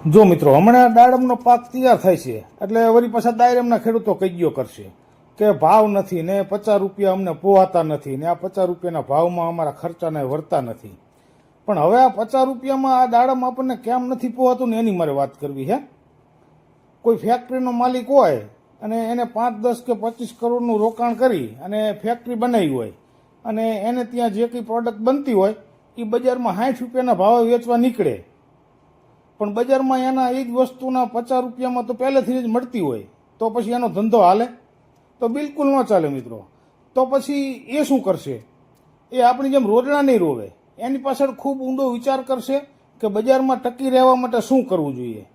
જો મિત્રો, હમણાં દાડમનો પાક તૈયાર થાય છે એટલે વળી પાછા દાડમના ખેડૂતો કઈયો કરશે કે ભાવ નથી ને 50 રૂપિયા અમને પોહાતા નથી ને આ 50 રૂપિયાના ભાવમાં અમારા ખર્ચાને વળતા નથી. પણ હવે આ 50 રૂપિયામાં આ દાડમ આપણને કેમ નથી પોહાતું ને એની મારે વાત કરવી છે. કોઈ ફેક્ટરીનો માલિક હોય અને એને 5, 10 કે 25 કરોડનું રોકાણ કરી અને ફેક્ટરી બનાવી હોય અને એને ત્યાં જે કંઈ પ્રોડક્ટ બનતી હોય એ બજારમાં 60 રૂપિયાના ભાવે વેચવા નીકળે, પણ બજારમાં એના એ જ વસ્તુના 50 રૂપિયામાં તો પહેલેથી જ મળતી હોય, તો પછી એનો ધંધો હાલે? તો બિલકુલ ન ચાલે મિત્રો. તો પછી એ શું કરશે? એ આપણી જેમ રોજડા નહીં રોવે, એની પાછળ ખૂબ ઊંડો વિચાર કરશે કે બજારમાં ટકી રહેવા માટે શું કરવું જોઈએ,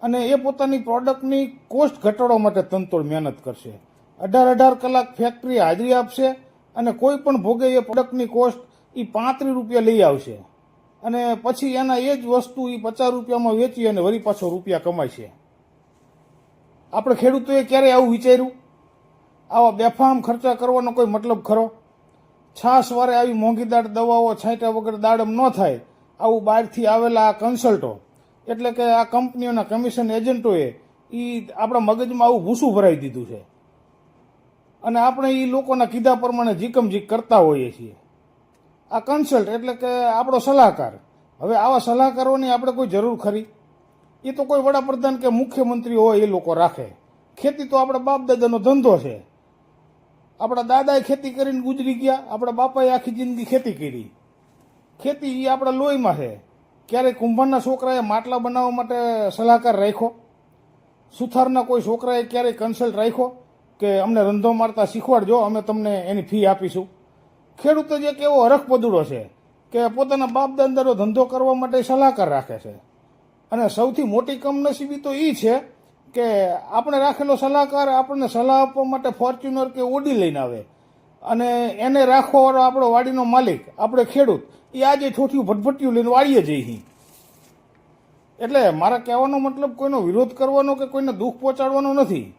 અને એ પોતાની પ્રોડક્ટની કોસ્ટ ઘટાડવા માટે તનતોડ મહેનત કરશે. 18 કલાક ફેક્ટરી હાજરી આપશે અને કોઈ પણ ભોગે એ પ્રોડક્ટની કોસ્ટ એ 35 રૂપિયા લઈ આવશે અને પછી એના એ જ વસ્તુ એ 50 રૂપિયામાં વેચી અને વળી પાછો રૂપિયા કમાય છે. આપણે ખેડૂતોએ ક્યારેય આવું વિચાર્યું? આવા બેફામ ખર્ચા કરવાનો કોઈ મતલબ ખરો? છાસ વારે આવી મોંઘીદાર દવાઓ છાંટ્યા વગર દાડમ ન થાય, આવું બહારથી આવેલા આ કન્સલ્ટો એટલે કે આ કંપનીઓના કમિશન એજન્ટોએ એ આપણા મગજમાં આવું ભૂસું ભરાઈ દીધું છે અને આપણે એ લોકોના કીધા પ્રમાણે જીકમ જીક કરતા હોઈએ છીએ. આ કન્સલ્ટ એટલે કે આપણો સલાહકાર. હવે આવા સલાહકારોની આપણે કોઈ જરૂર ખરી? એ તો કોઈ વડાપ્રધાન કે મુખ્યમંત્રી હોય એ લોકો રાખે. ખેતી તો આપણા બાપ દાદાનો ધંધો છે. આપણા દાદાએ ખેતી કરીને ગુજરી ગયા, આપણા બાપાએ આખી જિંદગી ખેતી કરી. ખેતી એ આપણા લોહીમાં છે. ક્યારેય કુંભારના છોકરાએ માટલા બનાવવા માટે સલાહકાર રાખ્યો? સુથારના કોઈ છોકરાએ ક્યારેય કન્સલ્ટ રાખ્યો કે અમને રંધો મારતા શીખવાડજો, અમે તમને એની ફી આપીશું? ખેડૂત જ એક એવો હરખપદુડો છે કે પોતાના બાપ દાદાનો ધંધો કરવા માટે સલાહકાર રાખે છે. અને સૌથી મોટી કમનસીબી તો એ છે કે આપણે રાખેલો સલાહકાર આપણને સલાહ આપવા માટે ફોર્ચ્યુનર કે ઓડી લઈને આવે અને એને રાખવાવાળો આપણો વાડીનો માલિક, આપણે ખેડૂત, એ આજે ઠોઠિયું ભટભટિયું લઈને વાડીએ જઈએ. એટલે મારા કહેવાનો મતલબ કોઈનો વિરોધ કરવાનો કે કોઈને દુઃખ પહોંચાડવાનો નથી,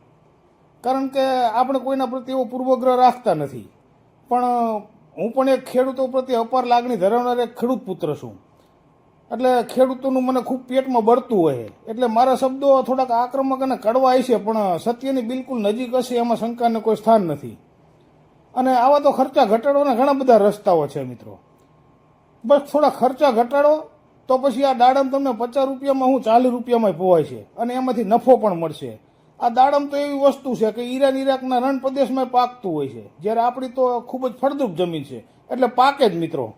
કારણ કે આપણે કોઈના પ્રત્યે એવો પૂર્વગ્રહ રાખતા નથી. પણ હું પણ એક ખેડૂતો પ્રત્યે અપાર લાગણી ધરાવનાર એક ખેડૂત પુત્ર છું. એટલે ખેડૂતોનું મને ખૂબ પેટમાં બળતું હોય, એટલે મારા શબ્દો થોડાક આક્રમક અને કડવા હશે, પણ સત્યની બિલકુલ નજીક હશે, એમાં શંકાને કોઈ સ્થાન નથી. અને આવા તો ખર્ચા ઘટાડવાના ઘણા બધા રસ્તાઓ છે મિત્રો. બસ થોડા ખર્ચા ઘટાડો તો પછી આ દાડમ તમને 50 રૂપિયામાં હું 40 રૂપિયામાં પોવાય છે અને એમાંથી નફો પણ મળશે. આ દાડમ તો એવી વસ્તુ છે કે ઈરાન ઈરાકના રણ પ્રદેશમાં પાકતું હોય છે, જ્યારે આપણી તો ખૂબ જ ફળદ્રુપ જમીન છે એટલે પાકે જ મિત્રો.